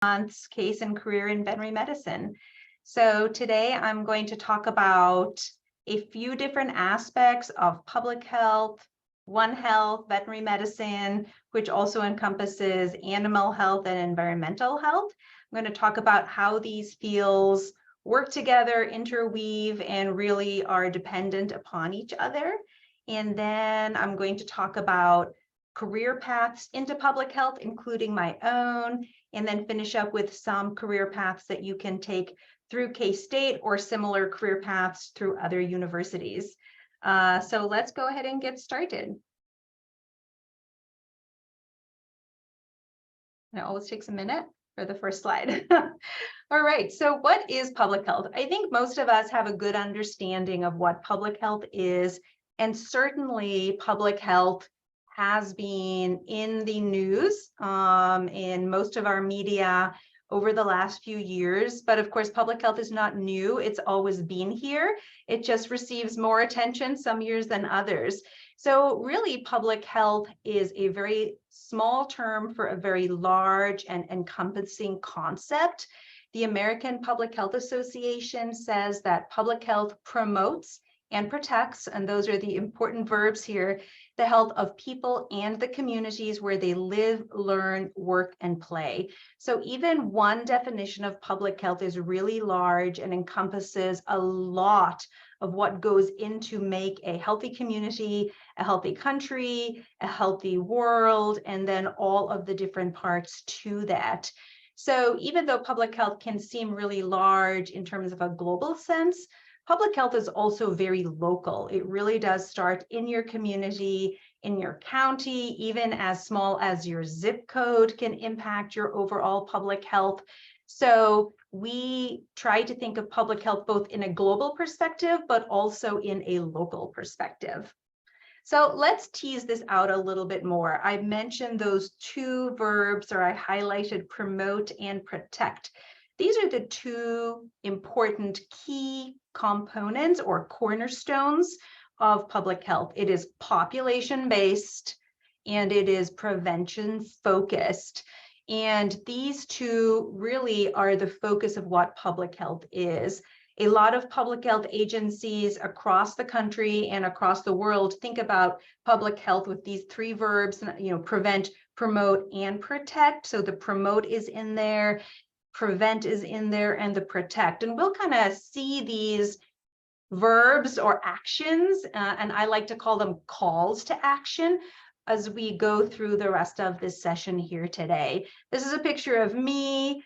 month's case and career in veterinary medicine. So today I'm going to talk about a few different aspects of public health, One Health, veterinary medicine, which also encompasses animal health and environmental health. I'm going to talk about how these fields work together, interweave, and really are dependent upon each other. And then I'm going to talk about career paths into public health, including my own, and then finish up with some career paths that you can take through K-State or similar career paths through other universities. So let's go ahead and get started. It always takes a minute for the first slide. All right, so what is public health? I think most of us have a good understanding of what public health is, and certainly public health has been in the news in most of our media over the last few years. But of course, public health is not new. It's always been here. It just receives more attention some years than others. So really, public health is a very small term for a very large and encompassing concept. The American Public Health Association says that public health promotes and protects, and those are the important verbs here, the health of people and the communities where they live, learn, work, and play. So even one definition of public health is really large and encompasses a lot of what goes into make a healthy community, a healthy country, a healthy world, and then all of the different parts to that. So even though public health can seem really large in terms of a global sense, public health is also very local. It really does start in your community, in your county, even as small as your zip code can impact your overall public health. So we try to think of public health both in a global perspective, but also in a local perspective. So let's tease this out a little bit more. I mentioned those two verbs, or I highlighted promote and protect. These are the two important key components or cornerstones of public health. It is population-based and it is prevention-focused. And these two really are the focus of what public health is. A lot of public health agencies across the country and across the world think about public health with these three verbs, prevent, promote, and protect. So the promote is in there, prevent is in there, and the protect. And we'll kind of see these verbs or actions, and I like to call them calls to action, as we go through the rest of this session here today. This is a picture of me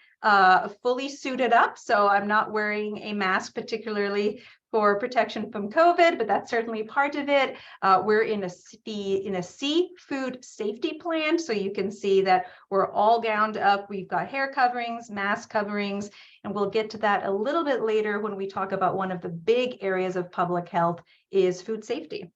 fully suited up, so I'm not wearing a mask particularly for protection from COVID, but that's certainly part of it. We're in a seafood safety plant, so you can see that we're all gowned up. We've got hair coverings, mask coverings, and we'll get to that a little bit later when we talk about one of the big areas of public health is food safety.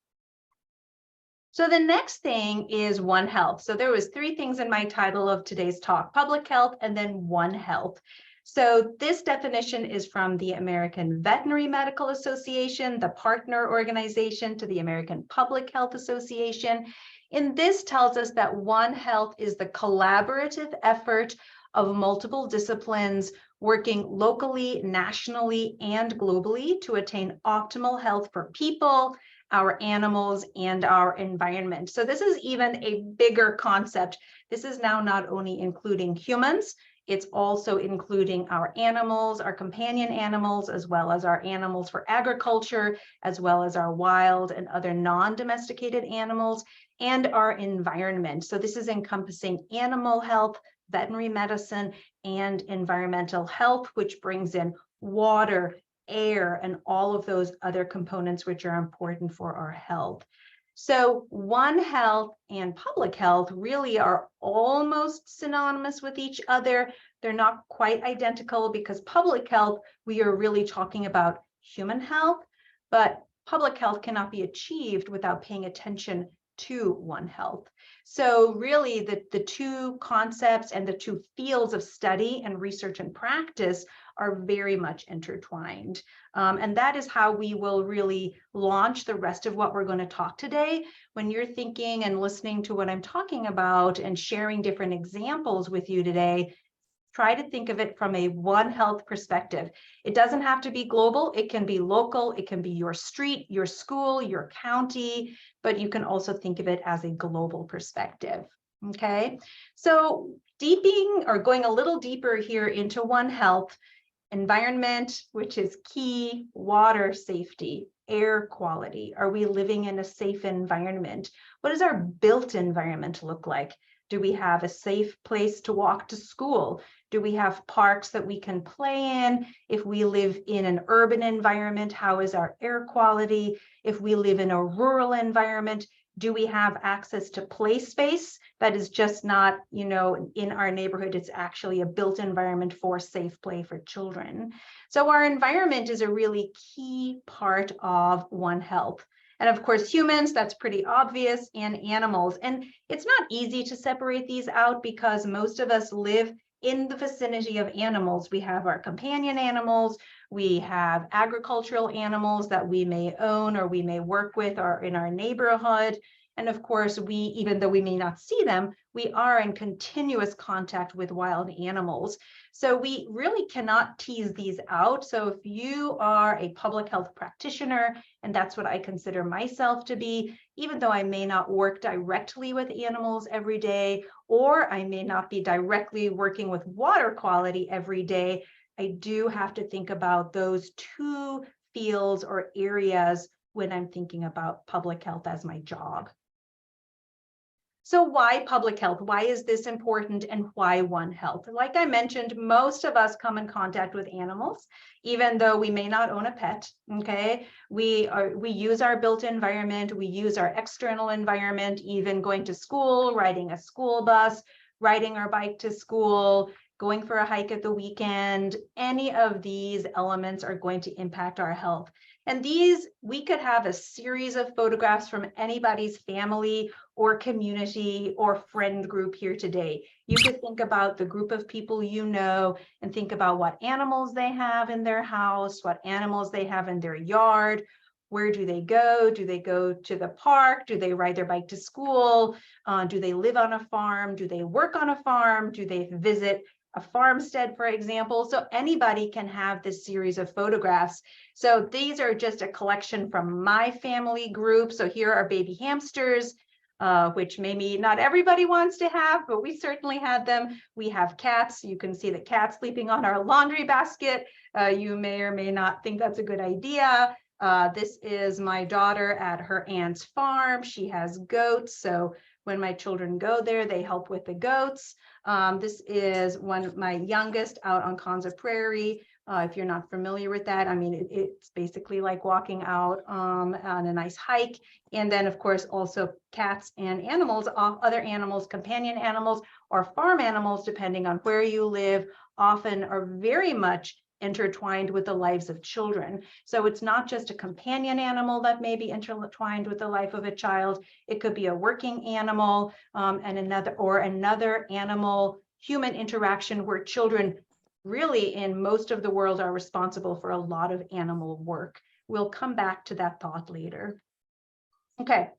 So the next thing is One Health. So there was three things in my title of today's talk: public health and then One Health. So this definition is from the American Veterinary Medical Association, the partner organization to the American Public Health Association. And this tells us that One Health is the collaborative effort of multiple disciplines working locally, nationally, and globally to attain optimal health for people, our animals, and our environment. So this is even a bigger concept. This is now not only including humans, it's also including our animals, our companion animals, as well as our animals for agriculture, as well as our wild and other non-domesticated animals, and our environment. So this is encompassing animal health, veterinary medicine, and environmental health, which brings in water, air, and all of those other components which are important for our health. So One Health and public health really are almost synonymous with each other. They're not quite identical because public health, we are really talking about human health, but public health cannot be achieved without paying attention to One Health. So really the two concepts and the two fields of study and research and practice are very much intertwined. And that is how we will really launch the rest of what we're going to talk today. When you're thinking and listening to what I'm talking about and sharing different examples with you today, try to think of it from a One Health perspective. It doesn't have to be global. It can be local. It can be your street, your school, your county, but you can also think of it as a global perspective. Okay, so going a little deeper here into One Health, environment, which is key, water safety, air quality. Are we living in a safe environment? What does our built environment look like? Do we have a safe place to walk to school? Do we have parks that we can play in? If we live in an urban environment, how is our air quality? If we live in a rural environment, do we have access to play space that is just not, in our neighborhood? It's actually a built environment for safe play for children. So our environment is a really key part of One Health. And of course, humans, that's pretty obvious, and animals. And it's not easy to separate these out because most of us live in the vicinity of animals. We have our companion animals, we have agricultural animals that we may own or we may work with or in our neighborhood. And of course, even though we may not see them, we are in continuous contact with wild animals. So we really cannot tease these out. So if you are a public health practitioner, and that's what I consider myself to be, even though I may not work directly with animals every day, or I may not be directly working with water quality every day, I do have to think about those two fields or areas when I'm thinking about public health as my job. So why public health? Why is this important, and why One Health? Like I mentioned, most of us come in contact with animals, even though we may not own a pet, okay? We use our built environment, we use our external environment, even going to school, riding a school bus, riding our bike to school, going for a hike at the weekend. Any of these elements are going to impact our health. And we could have a series of photographs from anybody's family or community or friend group here today. You could think about the group of people you know and think about what animals they have in their house, what animals they have in their yard. Where do they go? Do they go to the park? Do they ride their bike to school? Do they live on a farm? Do they work on a farm? Do they visit a farmstead, for example? So anybody can have this series of photographs. So these are just a collection from my family group. So here are baby hamsters, which maybe not everybody wants to have, but we certainly had them. We have cats. You can see the cat sleeping on our laundry basket. You may or may not think that's a good idea. This is my daughter at her aunt's farm. She has goats. So when my children go there, they help with the goats. This is my youngest out on Konza Prairie. If you're not familiar with that, I mean, it's basically like walking out on a nice hike. And then, of course, also cats and animals, other animals, companion animals, or farm animals, depending on where you live, often are very much intertwined with the lives of children. So it's not just a companion animal that may be intertwined with the life of a child. It could be a working animal and another animal human interaction where children really in most of the world are responsible for a lot of animal work. We'll come back to that thought later. Okay.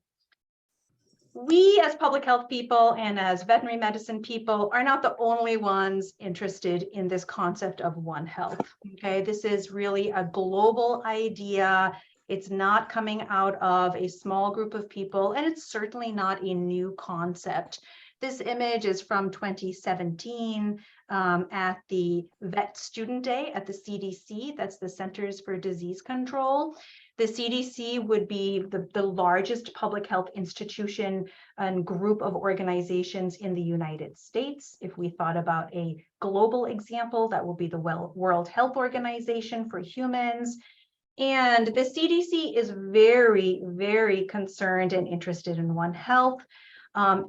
We as public health people and as veterinary medicine people are not the only ones interested in this concept of One Health. Okay, this is really a global idea. It's not coming out of a small group of people, and it's certainly not a new concept. This image is from 2017 at the Vet Student Day at the CDC. That's the Centers for Disease Control. The CDC would be the largest public health institution and group of organizations in the United States. If we thought about a global example, that will be the World Health Organization for humans. And the CDC is very, very concerned and interested in One Health.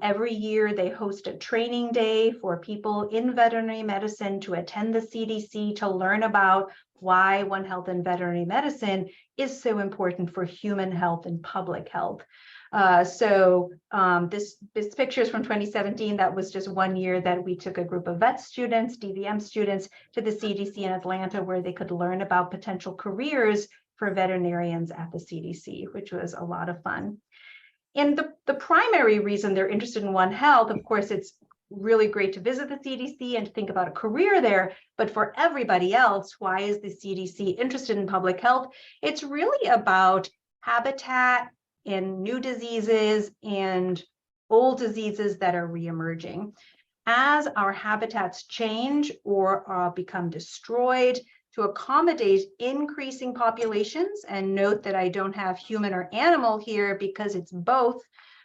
Every year they host a training day for people in veterinary medicine to attend the CDC to learn about why One Health in veterinary medicine is so important for human health and public health. This picture is from 2017. That was just one year that we took a group of vet students, DVM students, to the CDC in Atlanta, where they could learn about potential careers for veterinarians at the CDC, which was a lot of fun. And the primary reason they're interested in One Health, of course, it's really great to visit the CDC and to think about a career there. But for everybody else, why is the CDC interested in public health? It's really about habitat and new diseases and old diseases that are reemerging. As our habitats change or become destroyed to accommodate increasing populations, and note that I don't have human or animal here because it's both,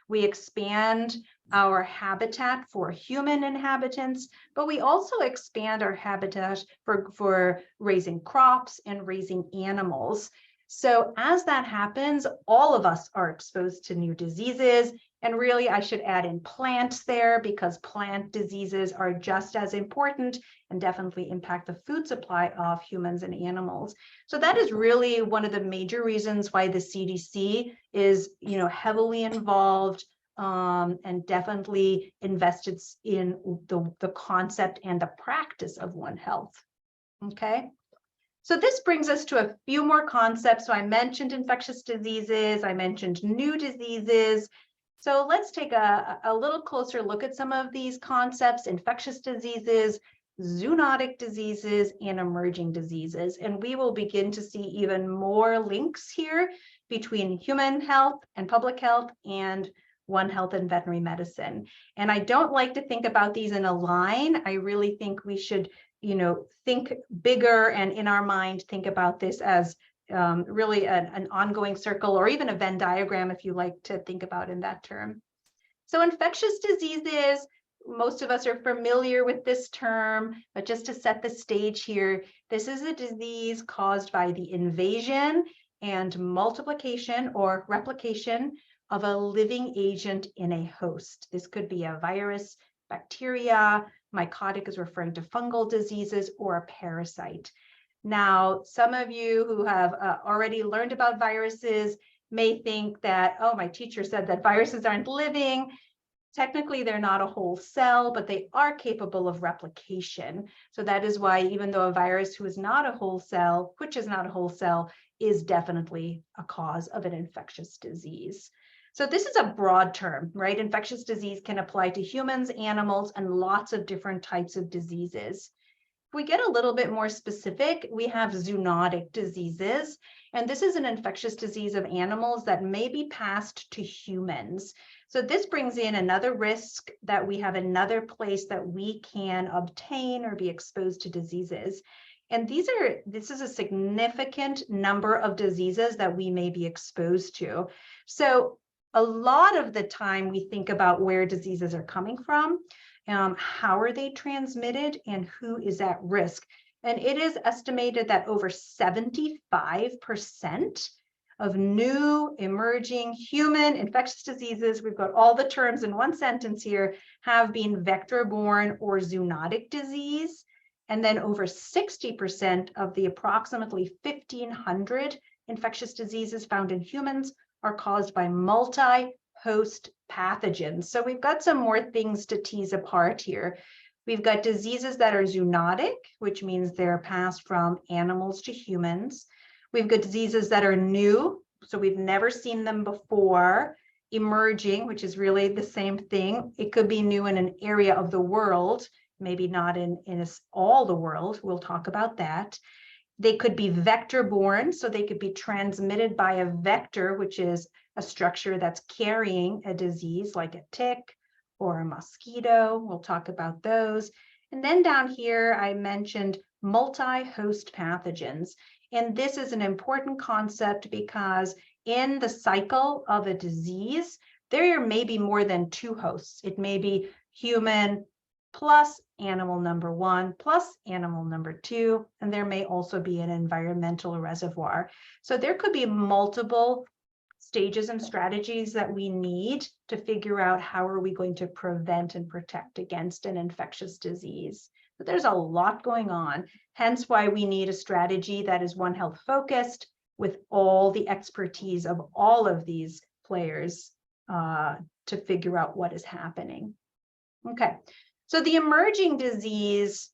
we expand our habitat for human inhabitants, but we also expand our habitat for raising crops and raising animals. So as that happens, all of us are exposed to new diseases. And really, I should add in plants there because plant diseases are just as important and definitely impact the food supply of humans and animals. So that is really one of the major reasons why the CDC is, heavily involved and definitely invested in the concept and the practice of One Health. Okay. So this brings us to a few more concepts. So I mentioned infectious diseases, I mentioned new diseases. So let's take a little closer look at some of these concepts: infectious diseases, zoonotic diseases, and emerging diseases. And we will begin to see even more links here between human health and public health and One Health and veterinary medicine. And I don't like to think about these in a line. I really think we should, think bigger and in our mind, think about this as really an ongoing circle, or even a Venn diagram, if you like to think about in that term. So infectious diseases, most of us are familiar with this term, but just to set the stage here, this is a disease caused by the invasion and multiplication or replication of a living agent in a host. This could be a virus, bacteria, mycotic is referring to fungal diseases, or a parasite. Now, some of you who have already learned about viruses may think that, oh, my teacher said that viruses aren't living. Technically, they're not a whole cell, but they are capable of replication. So that is why, even though a virus which is not a whole cell, is definitely a cause of an infectious disease. So this is a broad term, right? Infectious disease can apply to humans, animals, and lots of different types of diseases. If we get a little bit more specific, we have zoonotic diseases, and this is an infectious disease of animals that may be passed to humans. So this brings in another risk that we have another place that we can obtain or be exposed to diseases. And this is a significant number of diseases that we may be exposed to. So a lot of the time we think about where diseases are coming from, how are they transmitted, and who is at risk. And it is estimated that over 75% of new emerging human infectious diseases, we've got all the terms in one sentence here, have been vector-borne or zoonotic disease. And then over 60% of the approximately 1,500 infectious diseases found in humans are caused by multi-host pathogens. So we've got some more things to tease apart here. We've got diseases that are zoonotic, which means they're passed from animals to humans. We've got diseases that are new, so we've never seen them before. Emerging, which is really the same thing. It could be new in an area of the world, maybe not in all the world. We'll talk about that. They could be vector-borne, so they could be transmitted by a vector, which is a structure that's carrying a disease like a tick or a mosquito. We'll talk about those. And then down here, I mentioned multi-host pathogens. And this is an important concept because in the cycle of a disease, there may be more than two hosts. It may be human plus animal number one plus animal number two, and there may also be an environmental reservoir. So there could be multiple stages and strategies that we need to figure out how are we going to prevent and protect against an infectious disease. But there's a lot going on, hence why we need a strategy that is One Health focused with all the expertise of all of these players to figure out what is happening. Okay. So the emerging disease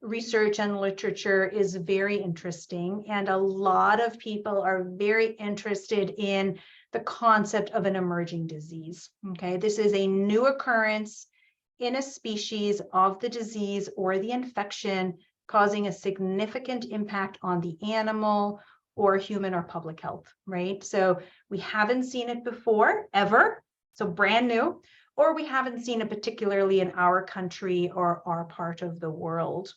research and literature is very interesting, and a lot of people are very interested in the concept of an emerging disease. Okay, this is a new occurrence. in a species of the disease or the infection, causing a significant impact on the animal or human or public health, right? So we haven't seen it before, ever, so brand new, or we haven't seen it particularly in our country or our part of the world.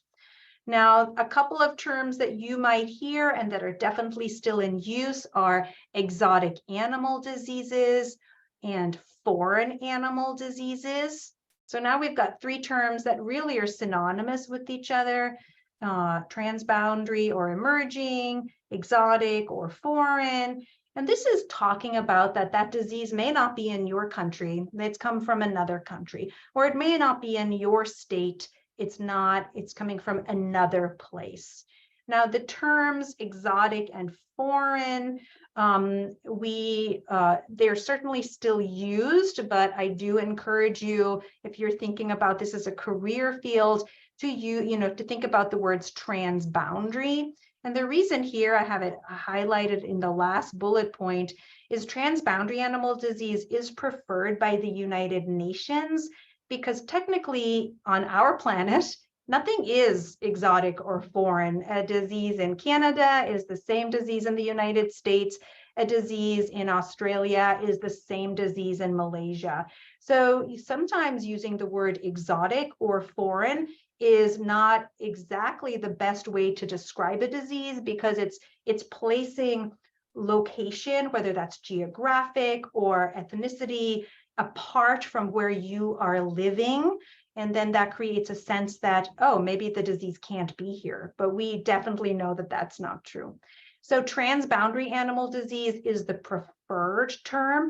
Now, a couple of terms that you might hear and that are definitely still in use are exotic animal diseases and foreign animal diseases. So now we've got three terms that really are synonymous with each other: transboundary or emerging, exotic or foreign. And this is talking about that disease may not be in your country, it's come from another country, or it may not be in your state, it's coming from another place. Now, the terms exotic and foreign, they're certainly still used, but I do encourage you, if you're thinking about this as a career field, to think about the words transboundary. And the reason here, I have it highlighted in the last bullet point, is transboundary animal disease is preferred by the United Nations, because technically on our planet, nothing is exotic or foreign. A disease in Canada is the same disease in the United States. A disease in Australia is the same disease in Malaysia. So sometimes using the word exotic or foreign is not exactly the best way to describe a disease, because it's placing location, whether that's geographic or ethnicity, apart from where you are living. And then that creates a sense that, oh, maybe the disease can't be here. But we definitely know that that's not true. So transboundary animal disease is the preferred term.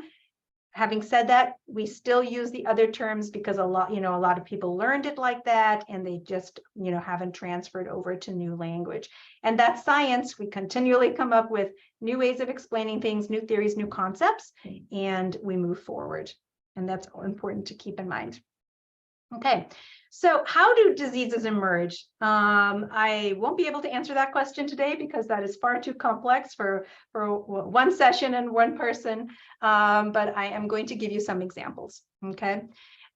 Having said that, we still use the other terms because a lot of people learned it like that, and they just, haven't transferred over to new language. And that's science. We continually come up with new ways of explaining things, new theories, new concepts, and we move forward. And that's important to keep in mind. Okay, so how do diseases emerge? I won't be able to answer that question today because that is far too complex for one session and one person, but I am going to give you some examples, okay?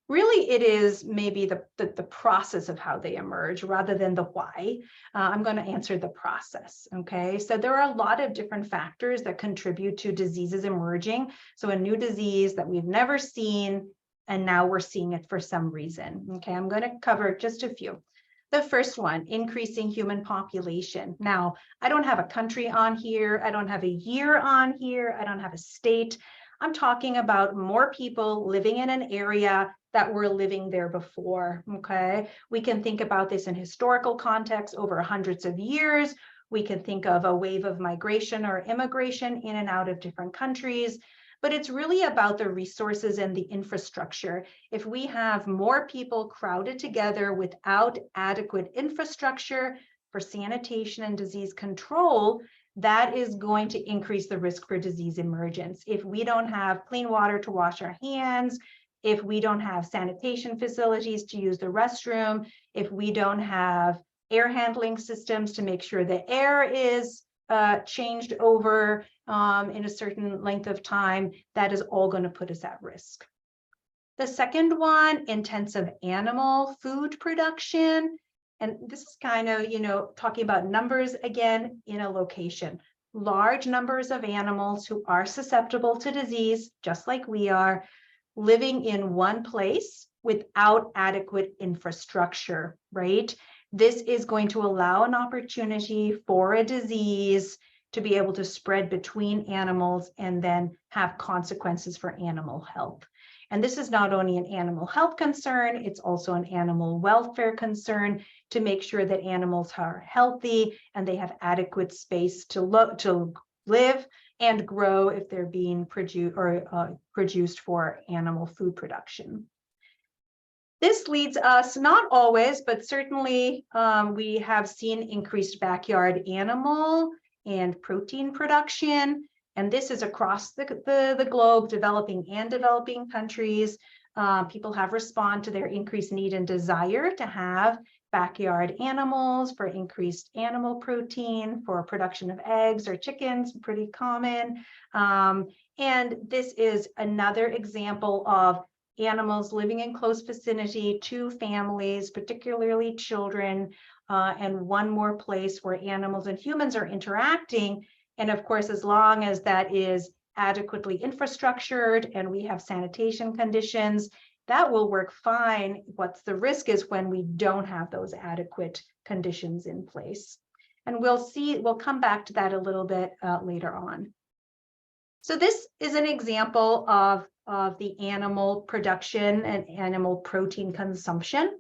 Really, it is maybe the process of how they emerge rather than the why. I'm going to answer the process, okay? So there are a lot of different factors that contribute to diseases emerging. So a new disease that we've never seen, and now we're seeing it for some reason. Okay, I'm going to cover just a few. The first one, increasing human population. Now, I don't have a country on here. I don't have a year on here. I don't have a state. I'm talking about more people living in an area that were living there before. Okay, we can think about this in historical context over hundreds of years. We can think of a wave of migration or immigration in and out of different countries. But it's really about the resources and the infrastructure. If we have more people crowded together without adequate infrastructure for sanitation and disease control, that is going to increase the risk for disease emergence. If we don't have clean water to wash our hands, if we don't have sanitation facilities to use the restroom, if we don't have air handling systems to make sure the air is changed over in a certain length of time, that is all going to put us at risk. The second one, intensive animal food production. And this is kind of, talking about numbers again in a location. Large numbers of animals who are susceptible to disease, just like we are, living in one place without adequate infrastructure, right? This is going to allow an opportunity for a disease to be able to spread between animals and then have consequences for animal health. And this is not only an animal health concern, it's also an animal welfare concern to make sure that animals are healthy and they have adequate space to live and grow if they're being produced for animal food production. This leads us, not always, but certainly we have seen increased backyard animal and protein production. And this is across the globe, developing and developing countries. People have responded to their increased need and desire to have backyard animals for increased animal protein, for production of eggs or chickens, pretty common. And this is another example of animals living in close vicinity to families, particularly children, and one more place where animals and humans are interacting. And of course, as long as that is adequately infrastructured and we have sanitation conditions, that will work fine. What's the risk is when we don't have those adequate conditions in place. And we'll come back to that a little bit later on. So this is an example of the animal production and animal protein consumption.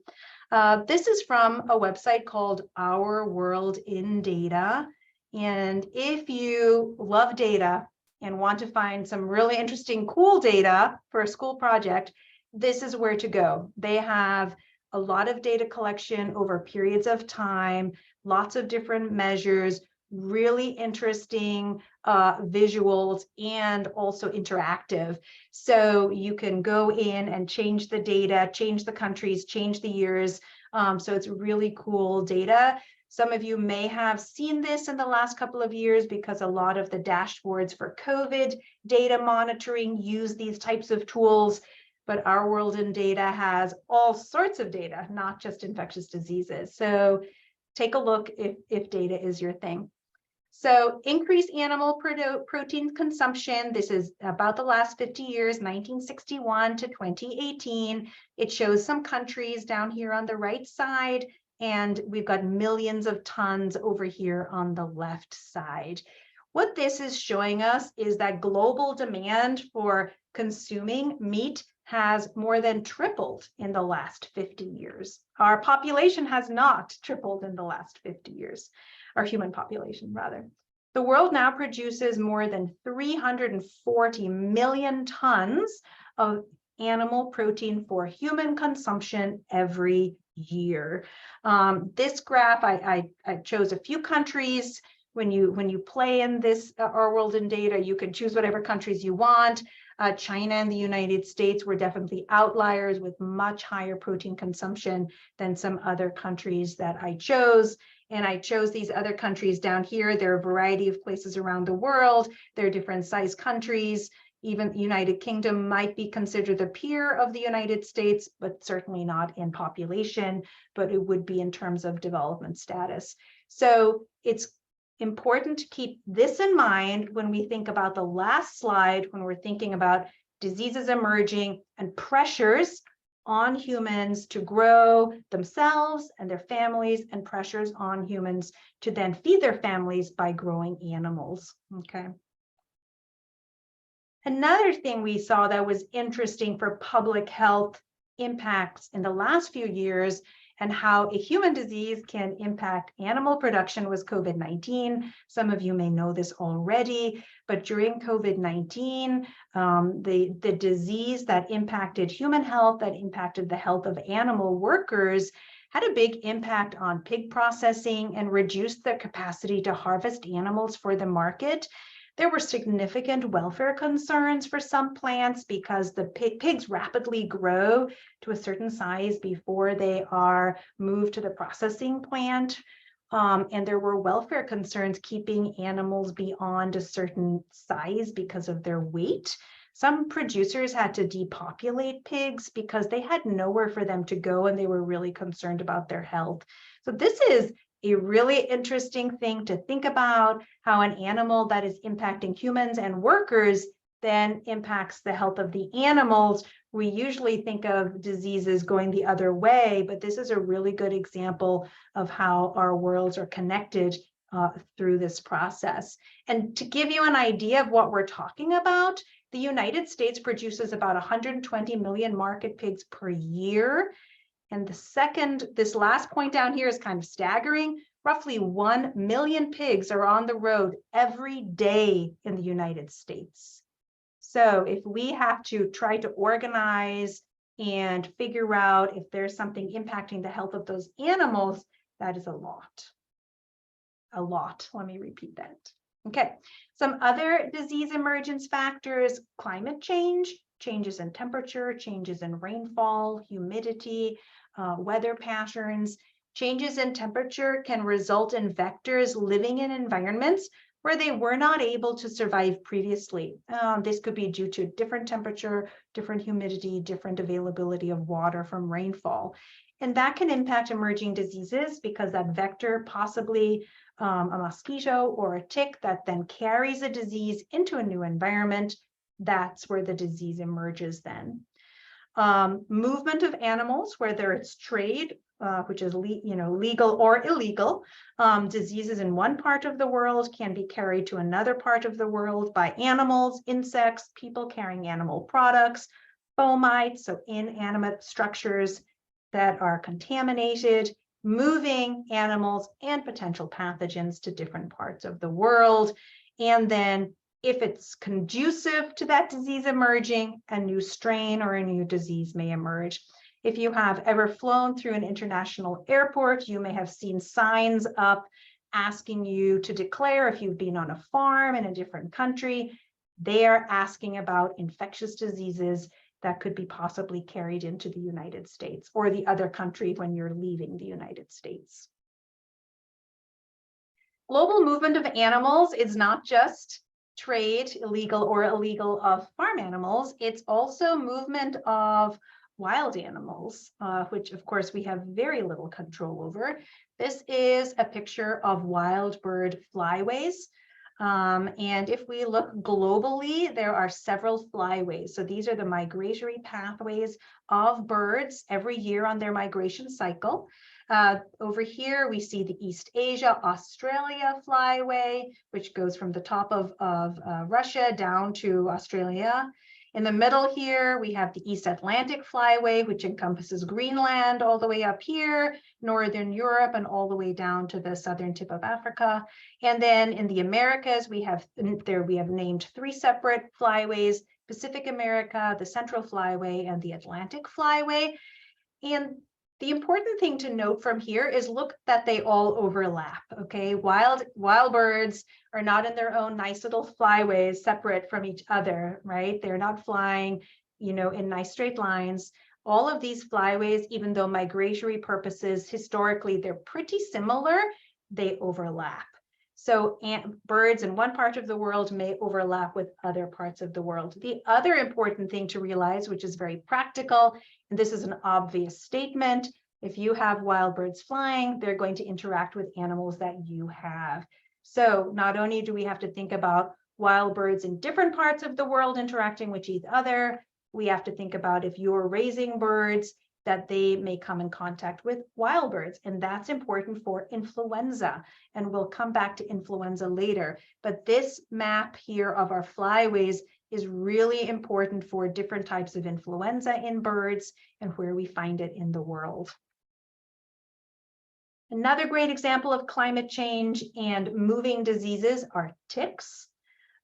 This is from a website called Our World in Data. And if you love data and want to find some really interesting, cool data for a school project, this is where to go. They have a lot of data collection over periods of time, lots of different measures, really interesting visuals, and also interactive. So you can go in and change the data, change the countries, change the years. So it's really cool data. Some of you may have seen this in the last couple of years because a lot of the dashboards for COVID data monitoring use these types of tools. But Our World in Data has all sorts of data, not just infectious diseases. So take a look if data is your thing. So increased animal protein consumption. This is about the last 50 years, 1961 to 2018. It shows some countries down here on the right side, and we've got millions of tons over here on the left side. What this is showing us is that global demand for consuming meat has more than tripled in the last 50 years. Our population has not tripled in the last 50 years, our human population rather. The world now produces more than 340 million tons of animal protein for human consumption every year. This graph, I chose a few countries. When you play in this Our World in Data, you can choose whatever countries you want. China and the United States were definitely outliers with much higher protein consumption than some other countries that I chose. And I chose these other countries down here. There are a variety of places around the world. There are different size countries. Even the United Kingdom might be considered the peer of the United States, but certainly not in population, but it would be in terms of development status. So it's important to keep this in mind when we think about the last slide, when we're thinking about diseases emerging and pressures on humans to grow themselves and their families, and pressures on humans to then feed their families by growing animals. Okay. Another thing we saw that was interesting for public health impacts in the last few years and how a human disease can impact animal production was COVID-19. Some of you may know this already, but during COVID-19, the disease that impacted human health, that impacted the health of animal workers, had a big impact on pig processing and reduced the capacity to harvest animals for the market. There were significant welfare concerns for some plants because the pigs rapidly grow to a certain size before they are moved to the processing plant. And there were welfare concerns keeping animals beyond a certain size because of their weight. Some producers had to depopulate pigs because they had nowhere for them to go and they were really concerned about their health. So this is a really interesting thing to think about, how an animal that is impacting humans and workers then impacts the health of the animals. We usually think of diseases going the other way, but this is a really good example of how our worlds are connected through this process. And to give you an idea of what we're talking about, the United States produces about 120 million market pigs per year. And this last point down here is kind of staggering. Roughly 1 million pigs are on the road every day in the United States. So if we have to try to organize and figure out if there's something impacting the health of those animals, that is a lot. A lot. Let me repeat that. Okay. Some other disease emergence factors: climate change, changes in temperature, changes in rainfall, humidity, weather patterns. Changes in temperature can result in vectors living in environments where they were not able to survive previously. This could be due to different temperature, different humidity, different availability of water from rainfall. And that can impact emerging diseases because that vector, possibly a mosquito or a tick, that then carries a disease into a new environment. That's where the disease emerges then. Movement of animals, whether it's trade, which is legal or illegal. Diseases in one part of the world can be carried to another part of the world by animals, insects, people carrying animal products, fomites, so inanimate structures that are contaminated, moving animals and potential pathogens to different parts of the world. And then if it's conducive to that disease emerging, a new strain or a new disease may emerge. If you have ever flown through an international airport, you may have seen signs up asking you to declare if you've been on a farm in a different country. They are asking about infectious diseases that could be possibly carried into the United States or the other country when you're leaving the United States. Global movement of animals is not just trade, illegal or illegal, of farm animals. It's also movement of wild animals, which of course we have very little control over. This is a picture of wild bird flyways. And if we look globally, there are several flyways. So these are the migratory pathways of birds every year on their migration cycle. Over here, we see the East Asia, Australia flyway, which goes from the top of Russia down to Australia. In the middle here, we have the East Atlantic flyway, which encompasses Greenland all the way up here, Northern Europe, and all the way down to the southern tip of Africa. And then in the Americas, we have named 3 separate flyways: Pacific America, the Central Flyway, and the Atlantic Flyway. And the important thing to note from here is look that they all overlap, okay? Wild birds are not in their own nice little flyways separate from each other, right? They're not flying, in nice straight lines. All of these flyways, even though migratory purposes, historically, they're pretty similar, they overlap. So birds in one part of the world may overlap with other parts of the world. The other important thing to realize, which is very practical, and this is an obvious statement, if you have wild birds flying, they're going to interact with animals that you have. So not only do we have to think about wild birds in different parts of the world interacting with each other, we have to think about if you're raising birds, that they may come in contact with wild birds. And that's important for influenza. And we'll come back to influenza later. But this map here of our flyways is really important for different types of influenza in birds and where we find it in the world. Another great example of climate change and moving diseases are ticks.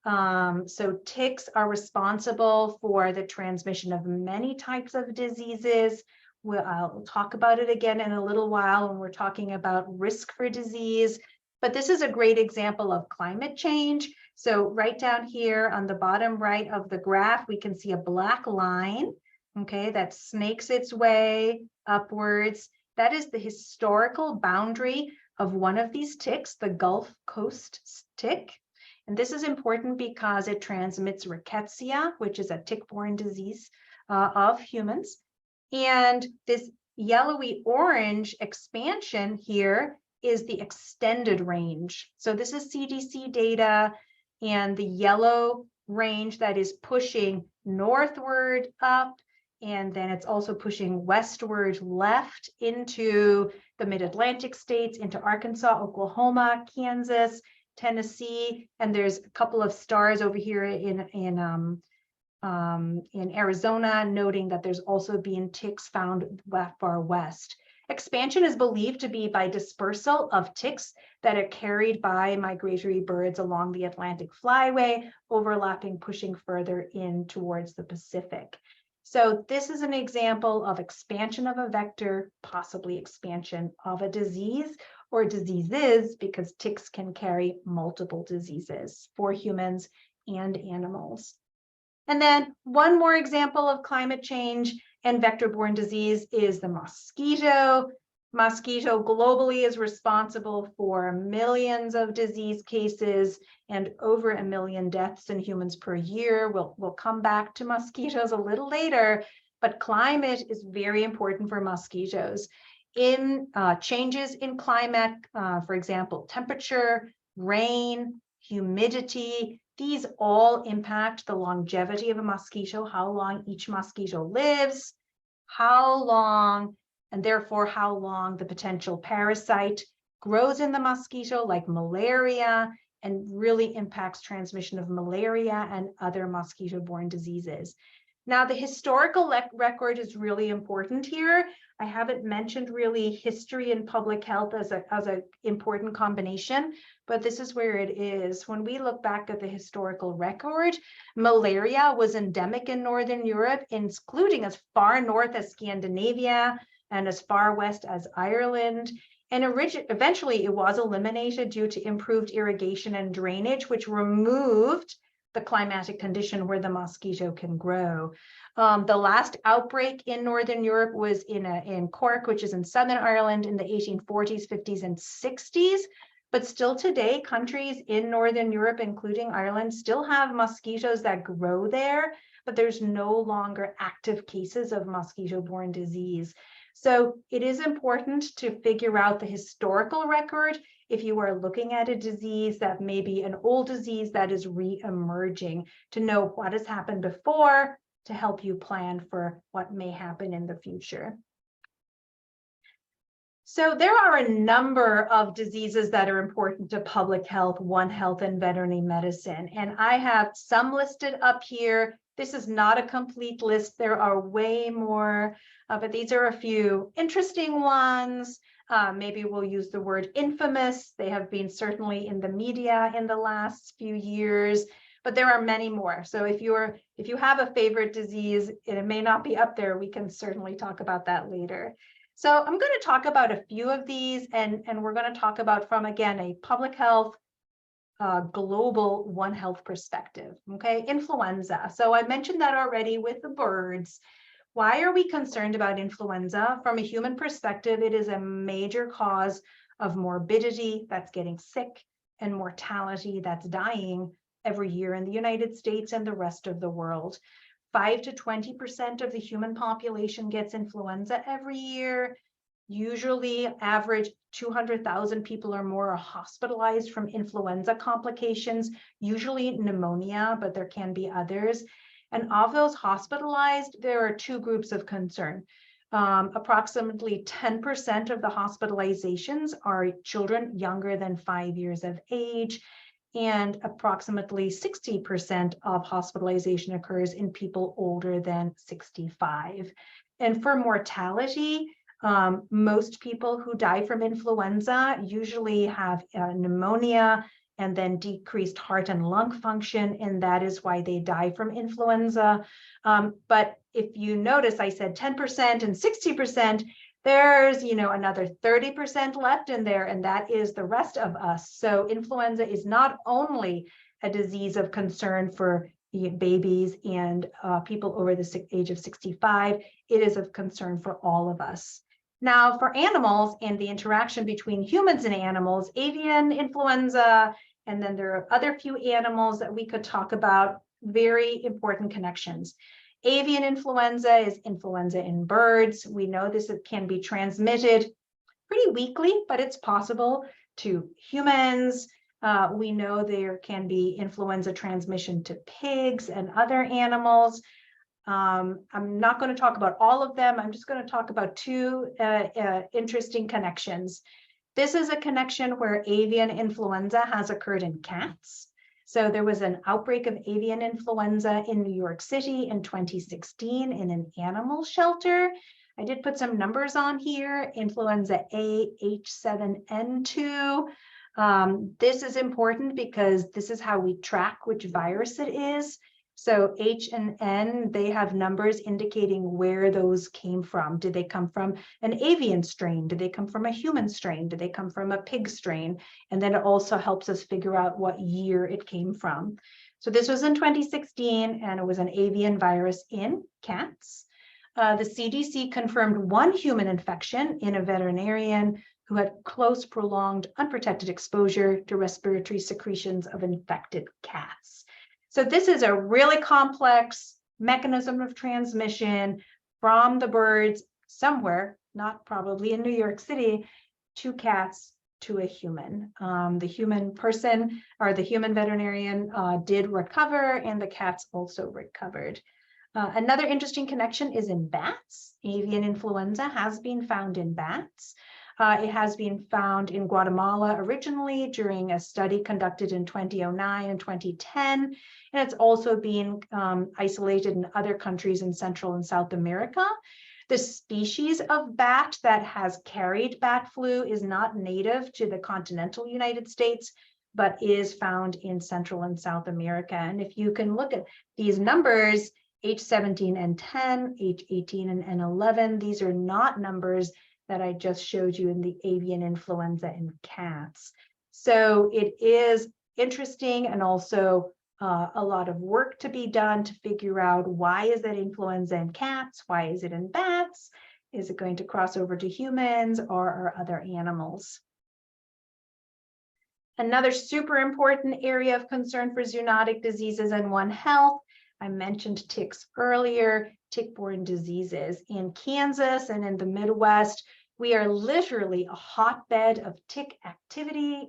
So ticks are responsible for the transmission of many types of diseases. I'll talk about it again in a little while when we're talking about risk for disease, but this is a great example of climate change. So right down here on the bottom right of the graph, we can see a black line, okay, that snakes its way upwards. That is the historical boundary of one of these ticks, the Gulf Coast tick. And this is important because it transmits rickettsia, which is a tick-borne disease of humans. And this yellowy orange expansion here is the extended range. So this is CDC data, and the yellow range that is pushing northward up, and then it's also pushing westward left into the mid-Atlantic states, into Arkansas, Oklahoma, Kansas, Tennessee, and there's a couple of stars over here in Arizona, noting that there's also been ticks found far west. Expansion is believed to be by dispersal of ticks that are carried by migratory birds along the Atlantic flyway, overlapping, pushing further in towards the Pacific. So this is an example of expansion of a vector, possibly expansion of a disease or diseases, because ticks can carry multiple diseases for humans and animals. And then one more example of climate change and vector-borne disease is the mosquito. Mosquito globally is responsible for millions of disease cases and over 1 million deaths in humans per year. We'll come back to mosquitoes a little later, but climate is very important for mosquitoes. In changes in climate, for example, temperature, rain, humidity, these all impact the longevity of a mosquito, how long each mosquito lives, how long, and therefore how long the potential parasite grows in the mosquito, like malaria, and really impacts transmission of malaria and other mosquito-borne diseases. Now, the historical record is really important here. I haven't mentioned really history and public health as an important combination, but this is where it is. When we look back at the historical record, malaria was endemic in Northern Europe, including as far north as Scandinavia and as far west as Ireland. And eventually it was eliminated due to improved irrigation and drainage, which removed the climatic condition where the mosquito can grow. The last outbreak in Northern Europe was in Cork, which is in Southern Ireland, in the 1840s, 50s, and 60s. But still today, countries in Northern Europe, including Ireland, still have mosquitoes that grow there, but there's no longer active cases of mosquito-borne disease. So it is important to figure out the historical record if you are looking at a disease that may be an old disease that is re-emerging, to know what has happened before to help you plan for what may happen in the future. So there are a number of diseases that are important to public health, One Health, and veterinary medicine. And I have some listed up here. This is not a complete list. There are way more, but these are a few interesting ones. Maybe we'll use the word infamous. They have been certainly in the media in the last few years, but there are many more. So if you have a favorite disease, it may not be up there. We can certainly talk about that later. So I'm going to talk about a few of these, and we're going to talk about from, again, a public health, global One Health perspective. Okay, influenza. So I mentioned that already with the birds. Why are we concerned about influenza? From a human perspective, it is a major cause of morbidity, that's getting sick, and mortality, that's dying every year in the United States and the rest of the world. 5 to 20% of the human population gets influenza every year. Usually average 200,000 people or more are hospitalized from influenza complications, usually pneumonia, but there can be others. And of those hospitalized, there are two groups of concern. Approximately 10% of the hospitalizations are children younger than 5 years of age, and approximately 60% of hospitalization occurs in people older than 65. And for mortality, most people who die from influenza usually have pneumonia and then decreased heart and lung function, and that is why they die from influenza. But if you notice, I said 10% and 60%, there's, another 30% left in there, and that is the rest of us. So influenza is not only a disease of concern for babies and people over the age of 65, it is of concern for all of us. Now, for animals and the interaction between humans and animals, avian influenza, and then there are other few animals that we could talk about, very important connections. Avian influenza is influenza in birds. We know this can be transmitted pretty weakly, but it's possible to humans. We know there can be influenza transmission to pigs and other animals. I'm not going to talk about all of them. I'm just going to talk about two interesting connections. This is a connection where avian influenza has occurred in cats. So there was an outbreak of avian influenza in New York City in 2016 in an animal shelter. I did put some numbers on here, influenza A H7N2. This is important because this is how we track which virus it is. So H and N, they have numbers indicating where those came from. Did they come from an avian strain? Did they come from a human strain? Did they come from a pig strain? And then it also helps us figure out what year it came from. So this was in 2016, and it was an avian virus in cats. The CDC confirmed one human infection in a veterinarian who had close, prolonged, unprotected exposure to respiratory secretions of infected cats. So this is a really complex mechanism of transmission from the birds somewhere, not probably in New York City, to cats to a human. The human person or the human veterinarian did recover, and the cats also recovered. Another interesting connection is in bats. Avian influenza has been found in bats. It has been found in Guatemala originally during a study conducted in 2009 and 2010. And it's also been isolated in other countries in Central and South America. The species of bat that has carried bat flu is not native to the continental United States, but is found in Central and South America. And if you can look at these numbers, H17 and 10, H18 and N11, these are not numbers that I just showed you in the avian influenza in cats. So it is interesting, and also a lot of work to be done to figure out, why is that influenza in cats? Why is it in bats? Is it going to cross over to humans or other animals? Another super important area of concern for zoonotic diseases and One Health, I mentioned ticks earlier, tick-borne diseases. In Kansas and in the Midwest, we are literally a hotbed of tick activity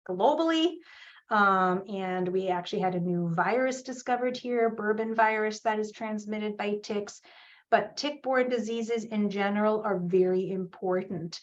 globally. And we actually had a new virus discovered here, bourbon virus, that is transmitted by ticks. But tick-borne diseases in general are very important.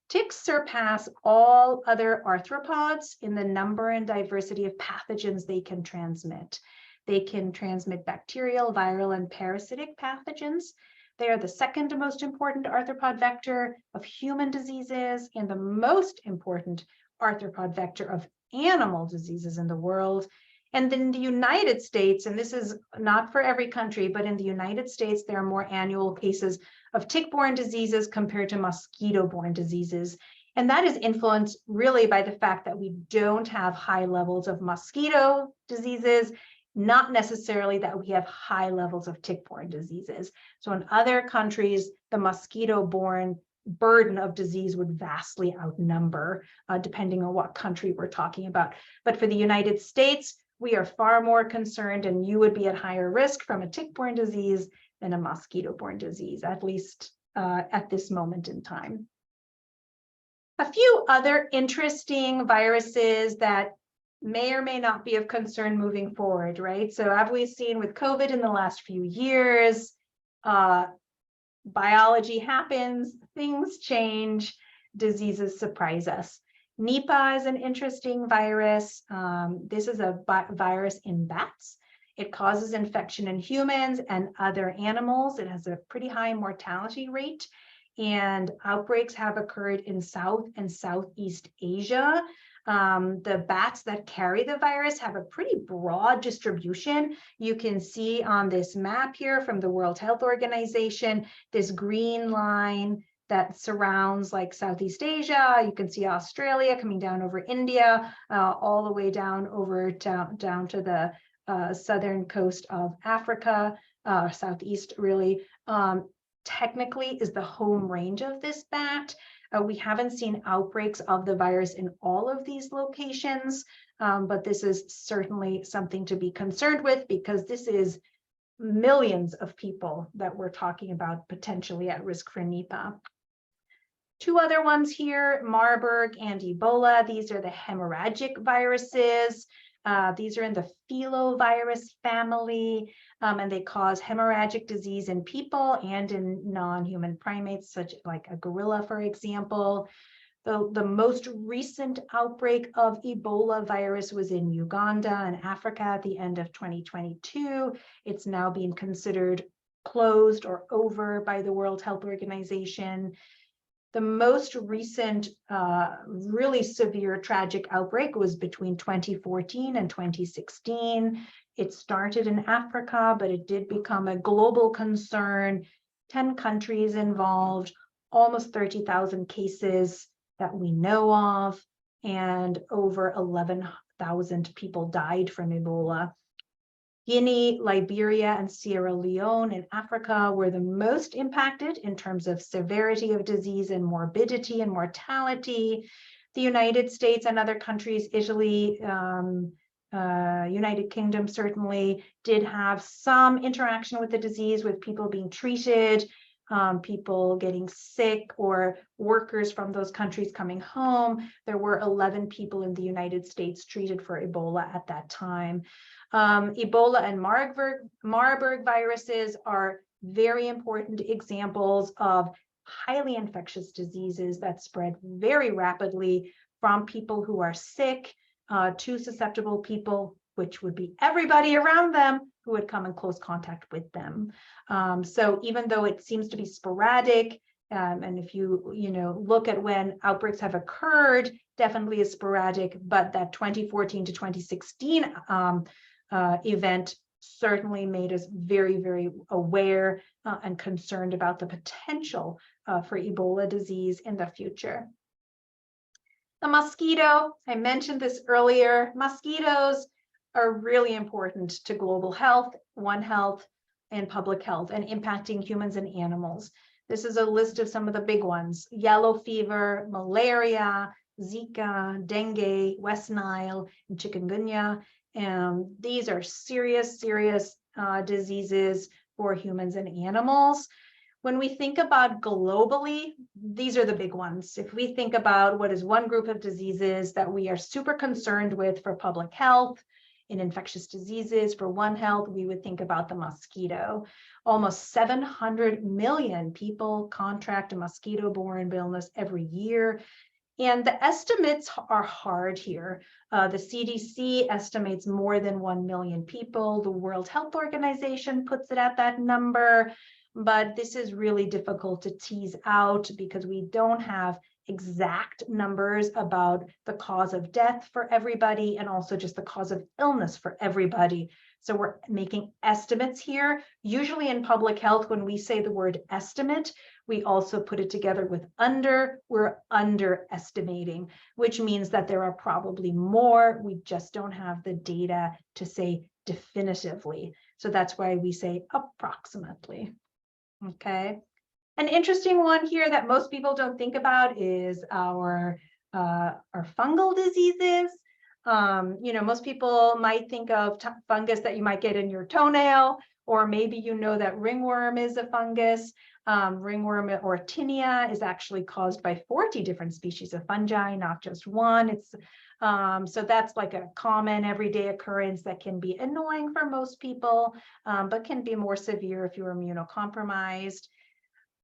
Ticks surpass all other arthropods in the number and diversity of pathogens they can transmit. They can transmit bacterial, viral, and parasitic pathogens. They are the second most important arthropod vector of human diseases and the most important arthropod vector of animal diseases in the world. And in the United States, and this is not for every country, but in the United States, there are more annual cases of tick-borne diseases compared to mosquito-borne diseases. And that is influenced really by the fact that we don't have high levels of mosquito diseases, not necessarily that we have high levels of tick-borne diseases. So in other countries, the mosquito-borne burden of disease would vastly outnumber, depending on what country we're talking about. But for the United States, we are far more concerned, and you would be at higher risk from a tick-borne disease than a mosquito-borne disease, at least at this moment in time. A few other interesting viruses that may or may not be of concern moving forward, right? So as we've seen with COVID in the last few years, biology happens, things change, diseases surprise us. Nipah is an interesting virus. This is a virus in bats. It causes infection in humans and other animals. It has a pretty high mortality rate, and outbreaks have occurred in South and Southeast Asia. The bats that carry the virus have a pretty broad distribution. You can see on this map here from the World Health Organization, this green line that surrounds like Southeast Asia. You can see Australia coming down over India, all the way down over down to the southern coast of Africa, southeast really. Technically is the home range of this bat. We haven't seen outbreaks of the virus in all of these locations, but this is certainly something to be concerned with, because this is millions of people that we're talking about potentially at risk for Nipah. Two other ones here, Marburg and Ebola. These are the hemorrhagic viruses. These are in the filovirus family, and they cause hemorrhagic disease in people and in non-human primates, such like a gorilla, for example. The most recent outbreak of Ebola virus was in Uganda and Africa at the end of 2022. It's now being considered closed or over by the World Health Organization. The most recent really severe tragic outbreak was between 2014 and 2016. It started in Africa, but it did become a global concern. 10 countries involved, almost 30,000 cases that we know of, and over 11,000 people died from Ebola. Guinea, Liberia, and Sierra Leone in Africa were the most impacted in terms of severity of disease and morbidity and mortality. The United States and other countries, Italy, United Kingdom certainly did have some interaction with the disease, with people being treated, people getting sick, or workers from those countries coming home. There were 11 people in the United States treated for Ebola at that time. Ebola and Marburg viruses are very important examples of highly infectious diseases that spread very rapidly from people who are sick to susceptible people, which would be everybody around them who would come in close contact with them. So even though it seems to be sporadic, and if you look at when outbreaks have occurred, definitely is sporadic, but that 2014 to 2016 event certainly made us very, very aware and concerned about the potential for Ebola disease in the future. The mosquito, I mentioned this earlier, mosquitoes are really important to global health, One Health, and public health, and impacting humans and animals. This is a list of some of the big ones: yellow fever, malaria, Zika, dengue, West Nile, and chikungunya. These are serious diseases for humans and animals. When we think about globally, these are the big ones. If we think about what is one group of diseases that we are super concerned with for public health, in infectious diseases for One Health, we would think about the mosquito. Almost 700 million people contract a mosquito-borne illness every year. And the estimates are hard here. The CDC estimates more than 1 million people. The World Health Organization puts it at that number. But this is really difficult to tease out because we don't have exact numbers about the cause of death for everybody and also just the cause of illness for everybody. So we're making estimates here. Usually in public health, when we say the word estimate, we also put it together with we're underestimating, which means that there are probably more. We just don't have the data to say definitively. So that's why we say approximately. Okay. An interesting one here that most people don't think about is our fungal diseases. Most people might think of fungus that you might get in your toenail, or maybe that ringworm is a fungus. Ringworm or tinea is actually caused by 40 different species of fungi, not just one. It's so that's like a common everyday occurrence that can be annoying for most people, but can be more severe if you're immunocompromised.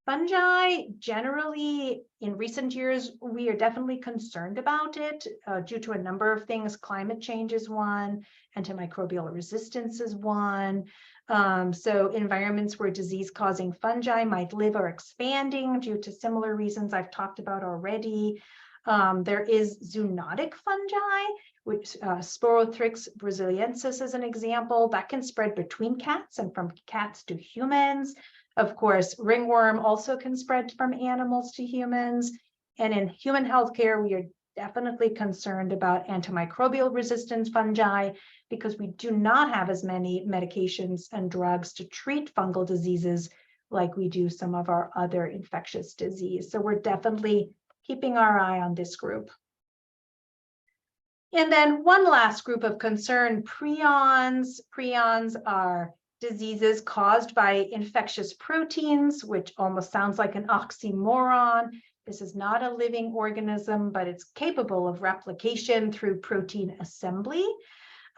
Fungi, generally, in recent years, we are definitely concerned about it due to a number of things. Climate change is one, antimicrobial resistance is one. So environments where disease-causing fungi might live are expanding due to similar reasons I've talked about already. There is zoonotic fungi, which Sporothrix brasiliensis is an example that can spread between cats and from cats to humans. Of course, ringworm also can spread from animals to humans. And in human healthcare, we are definitely concerned about antimicrobial resistance fungi because we do not have as many medications and drugs to treat fungal diseases like we do some of our other infectious disease. So we're definitely keeping our eye on this group. And then one last group of concern, prions. Prions are diseases caused by infectious proteins, which almost sounds like an oxymoron. This is not a living organism, but it's capable of replication through protein assembly.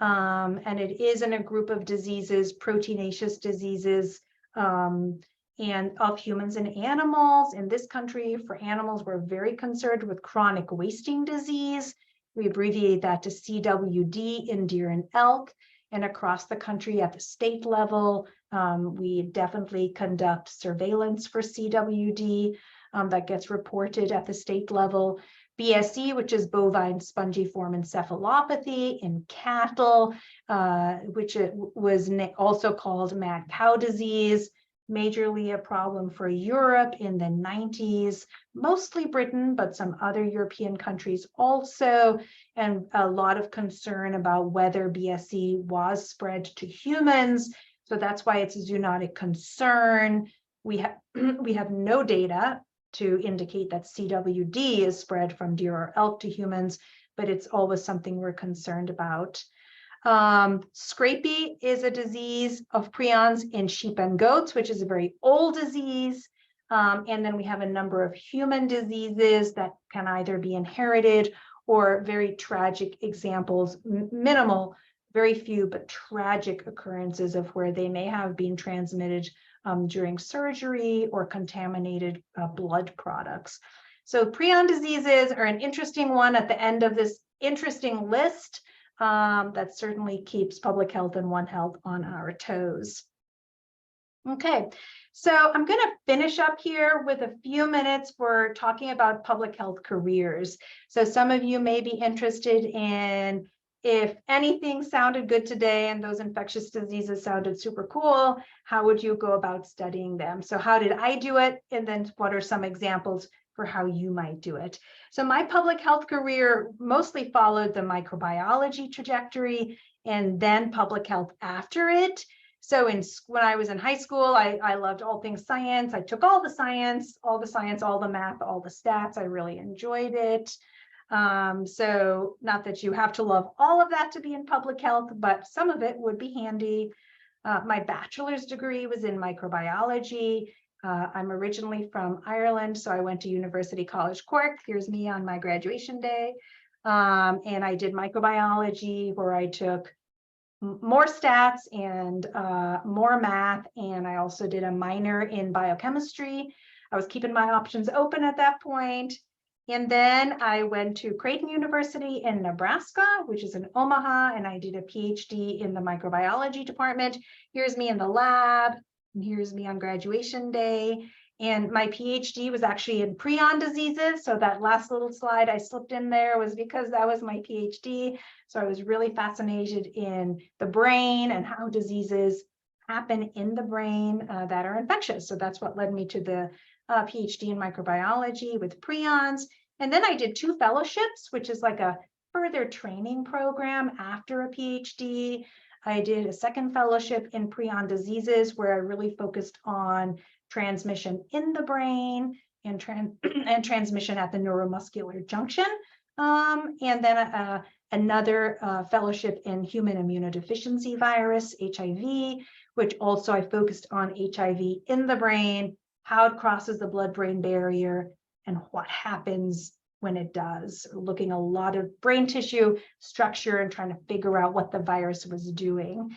And it is in a group of diseases, proteinaceous diseases, and of humans and animals. In this country, for animals, we're very concerned with chronic wasting disease. We abbreviate that to CWD in deer and elk. And across the country at the state level, we definitely conduct surveillance for CWD that gets reported at the state level. BSE, which is bovine spongiform encephalopathy in cattle, which it was also called mad cow disease. majorly a problem for Europe in the 90s, mostly Britain, but some other European countries also, and a lot of concern about whether BSE was spread to humans. So that's why it's a zoonotic concern. We have no data to indicate that CWD is spread from deer or elk to humans, but it's always something we're concerned about. Scrapie is a disease of prions in sheep and goats, which is a very old disease. And then we have a number of human diseases that can either be inherited or very tragic examples, minimal, very few, but tragic occurrences of where they may have been transmitted during surgery or contaminated blood products. So prion diseases are an interesting one at the end of this interesting list. That certainly keeps public health and One Health on our toes. Okay, so I'm going to finish up here with a few minutes for talking about public health careers. So some of you may be interested in, if anything sounded good today and those infectious diseases sounded super cool, how would you go about studying them? So how did I do it? And then what are some examples for how you might do it? So my public health career mostly followed the microbiology trajectory and then public health after it. So when I was in high school, I loved all things science. I took all the science, all the math, all the stats. I really enjoyed it. So not that you have to love all of that to be in public health, but some of it would be handy. My bachelor's degree was in microbiology. I'm originally from Ireland, so I went to University College Cork. Here's me on my graduation day. And I did microbiology, where I took more stats and more math. And I also did a minor in biochemistry. I was keeping my options open at that point. And then I went to Creighton University in Nebraska, which is in Omaha, and I did a PhD in the microbiology department. Here's me in the lab. And here's me on graduation day. And my PhD was actually in prion diseases. So that last little slide I slipped in there was because that was my PhD. So I was really fascinated in the brain and how diseases happen in the brain that are infectious. So that's what led me to the PhD in microbiology with prions. And then I did 2 fellowships, which is like a further training program after a PhD. I did a second fellowship in prion diseases, where I really focused on transmission in the brain and transmission at the neuromuscular junction. And then another fellowship in human immunodeficiency virus, HIV, which also I focused on HIV in the brain, how it crosses the blood-brain barrier, and what happens when it does, looking a lot of brain tissue structure and trying to figure out what the virus was doing.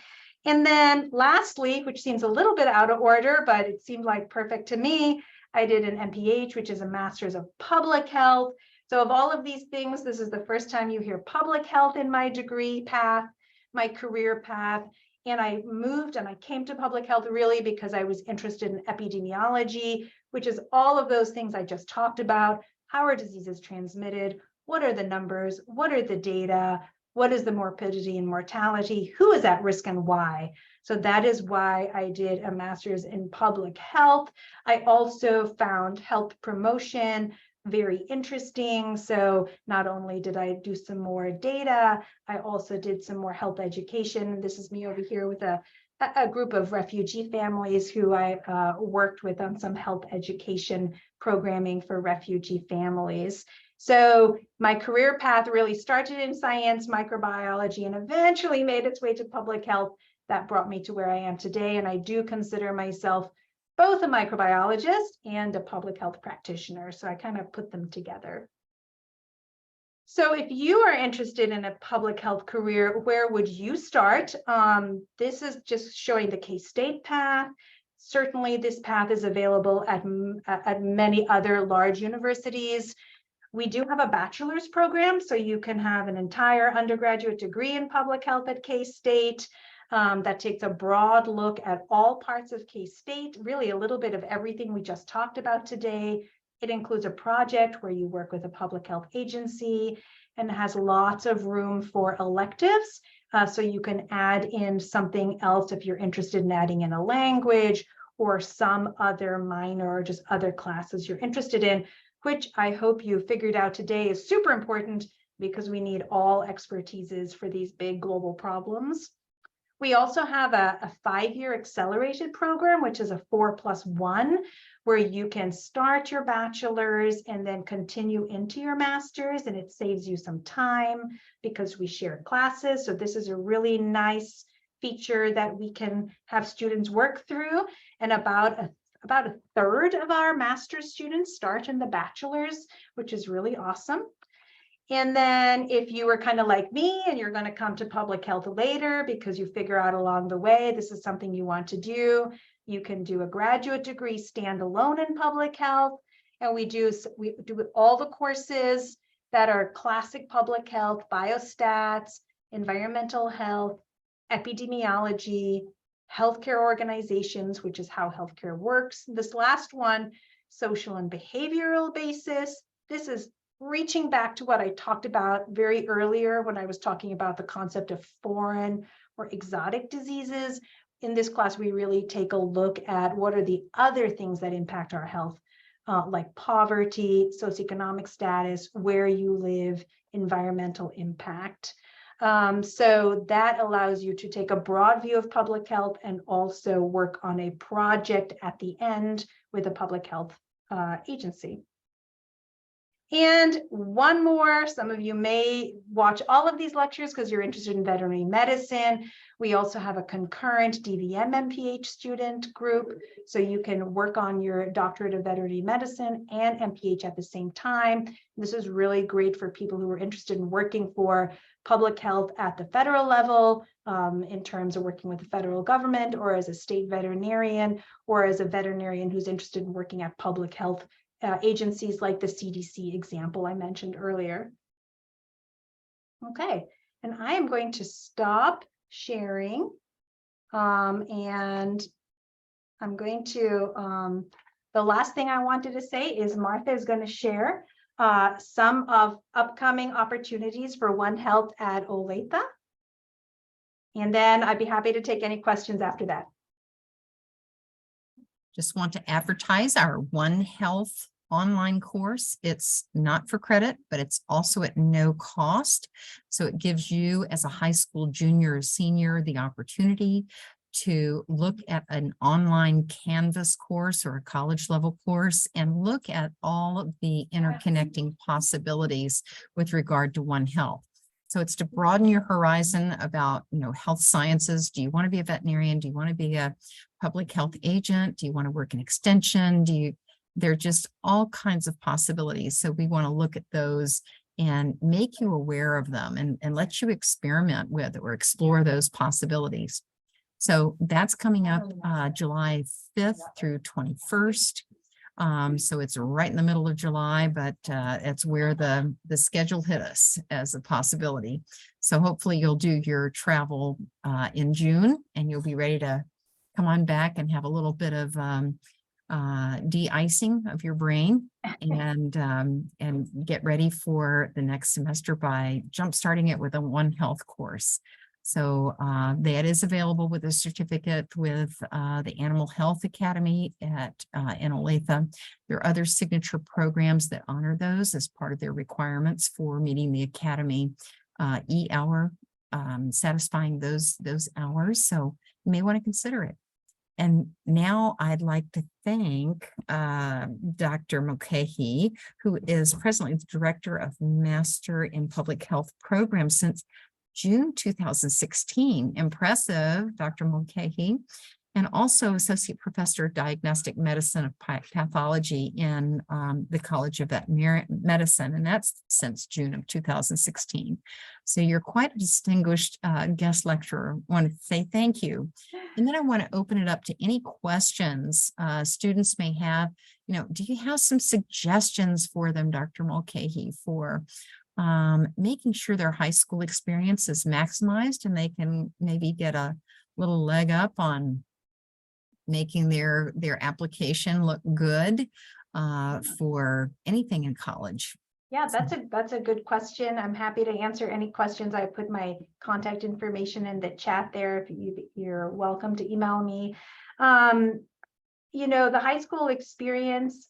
And then lastly, which seems a little bit out of order, but it seemed like perfect to me, I did an MPH, which is a Master's of Public Health. So of all of these things, this is the first time you hear public health in my degree path, my career path. And I moved and I came to public health really because I was interested in epidemiology, which is all of those things I just talked about. How are diseases transmitted? What are the numbers? What are the data? What is the morbidity and mortality? Who is at risk and why? So that is why I did a master's in public health. I also found health promotion very interesting. So not only did I do some more data, I also did some more health education. This is me over here with a group of refugee families who I worked with on some health education programming for refugee families. So my career path really started in science, microbiology, and eventually made its way to public health. That brought me to where I am today. And I do consider myself both a microbiologist and a public health practitioner. So I kind of put them together. So if you are interested in a public health career, where would you start? This is just showing the K-State path. Certainly this path is available at many other large universities. We do have a bachelor's program, so you can have an entire undergraduate degree in public health at K-State. That takes a broad look at all parts of K-State, really a little bit of everything we just talked about today. It includes a project where you work with a public health agency, and has lots of room for electives. So you can add in something else if you're interested in adding in a language or some other minor or just other classes you're interested in, which I hope you figured out today is super important because we need all expertises for these big global problems. We also have a 5-year accelerated program, which is a 4+1, where you can start your bachelor's and then continue into your master's, and it saves you some time because we share classes. So this is a really nice feature that we can have students work through, and about a third of our master's students start in the bachelor's, which is really awesome. And then if you were kind of like me and you're going to come to public health later because you figure out along the way this is something you want to do, you can do a graduate degree standalone in public health. And we do all the courses that are classic public health: biostats, environmental health, epidemiology, healthcare organizations, which is how healthcare works. This last one, social and behavioral basis. This is reaching back to what I talked about very earlier when I was talking about the concept of foreign or exotic diseases. In this class, we really take a look at what are the other things that impact our health, like poverty, socioeconomic status, where you live, environmental impact. So that allows you to take a broad view of public health and also work on a project at the end with a public health agency. And one more, some of you may watch all of these lectures because you're interested in veterinary medicine. We also have a concurrent DVM MPH student group, so you can work on your doctorate of veterinary medicine and MPH at the same time. This is really great for people who are interested in working for public health at the federal level, in terms of working with the federal government, or as a state veterinarian, or as a veterinarian who's interested in working at public health agencies like the CDC example I mentioned earlier. Okay, and I am going to stop sharing, and I'm going to, the last thing I wanted to say is Martha is going to share some of upcoming opportunities for One Health at Olathe, and then I'd be happy to take any questions after that. Just want to advertise our One Health online course. It's not for credit, but it's also at no cost. So it gives you as a high school junior or senior the opportunity to look at an online Canvas course or a college level course and look at all of the interconnecting possibilities with regard to One Health. So it's to broaden your horizon about, health sciences. Do you want to be a veterinarian? Do you want to be a public health agent? Do you want to work in extension? There are just all kinds of possibilities. So we want to look at those and make you aware of them and let you experiment with or explore those possibilities. So that's coming up July 5th through 21st. So it's right in the middle of July, but it's where the schedule hit us as a possibility. So hopefully you'll do your travel in June and you'll be ready to come on back and have a little bit of de-icing of your brain and get ready for the next semester by jumpstarting it with a One Health course. So that is available with a certificate with the Animal Health Academy at in Olathe. There are other signature programs that honor those as part of their requirements for meeting the Academy E-hour, satisfying those hours. So you may want to consider it. And now I'd like to thank Dr. Mulcahy, who is presently the Director of Master in Public Health Program since June 2016. Impressive, Dr. Mulcahy, and also Associate Professor of Diagnostic Medicine of Pathology in the College of Veterinary Medicine, and that's since June of 2016. So you're quite a distinguished guest lecturer. I want to say thank you. And then I want to open it up to any questions students may have. Do you have some suggestions for them, Dr. Mulcahy, for making sure their high school experience is maximized and they can maybe get a little leg up on making their application look good for anything in college? Yeah, that's a good question. I'm happy to answer any questions. I put my contact information in the chat there. If you're welcome to email me. you know, the high school experience,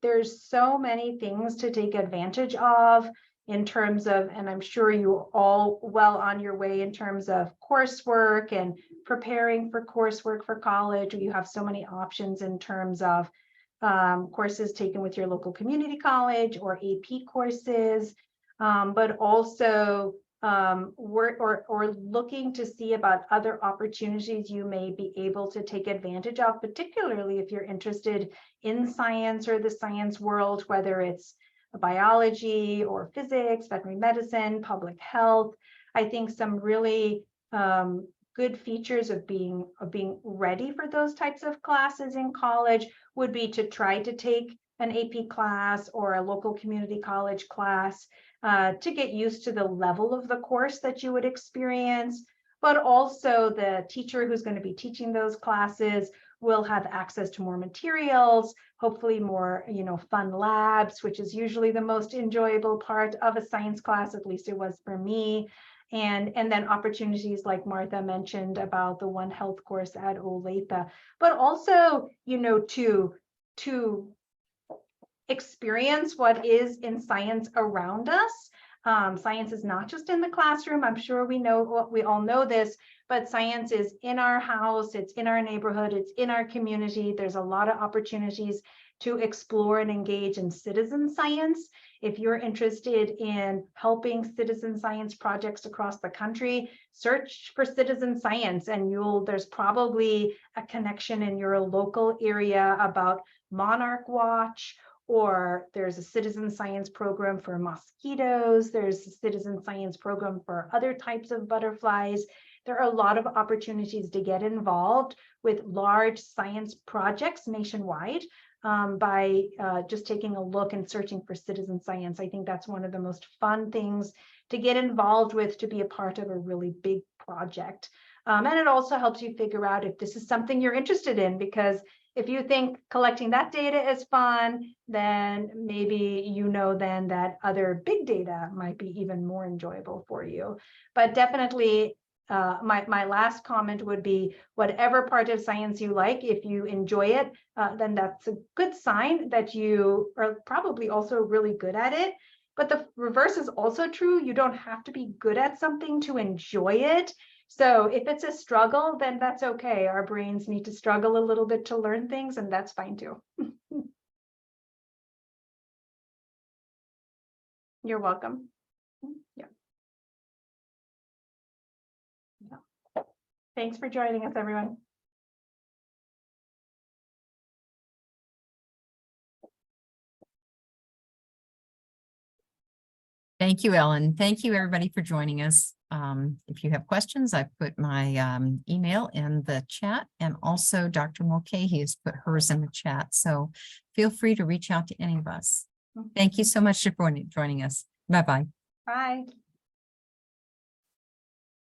there's so many things to take advantage of in terms of, and I'm sure you all well on your way in terms of coursework and preparing for coursework for college. You have so many options in terms of courses taken with your local community college or AP courses, but also or looking to see about other opportunities you may be able to take advantage of, particularly if you're interested in science or the science world, whether it's biology or physics, veterinary medicine, public health. I think some really good features of being ready for those types of classes in college would be to try to take an AP class or a local community college class to get used to the level of the course that you would experience, but also the teacher who's going to be teaching those classes will have access to more materials, hopefully more, you know, fun labs, which is usually the most enjoyable part of a science class, at least it was for me. And then opportunities like Martha mentioned about the One Health course at Olathe, but also, you know, to experience what is in science around us. Science is not just in the classroom. I'm sure we all know this, but science is in our house, it's in our neighborhood, it's in our community. There's a lot of opportunities to explore and engage in citizen science. If you're interested in helping citizen science projects across the country, search for citizen science and there's probably a connection in your local area about Monarch Watch, or there's a citizen science program for mosquitoes. There's a citizen science program for other types of butterflies. There are a lot of opportunities to get involved with large science projects nationwide by just taking a look and searching for citizen science. I think that's one of the most fun things to get involved with, to be a part of a really big project. And it also helps you figure out if this is something you're interested in, because if you think collecting that data is fun, then maybe you know then that other big data might be even more enjoyable for you. But definitely, my last comment would be, whatever part of science you like, if you enjoy it, then that's a good sign that you are probably also really good at it. But the reverse is also true. You don't have to be good at something to enjoy it. So if it's a struggle, then that's okay. Our brains need to struggle a little bit to learn things, and that's fine too. You're welcome. Yeah. Thanks for joining us, everyone. Thank you, Ellen. Thank you, everybody, for joining us. If you have questions, I've put my email in the chat, and also Dr. Mulcahy has put hers in the chat. So feel free to reach out to any of us. Thank you so much for joining us. Bye-bye. Bye.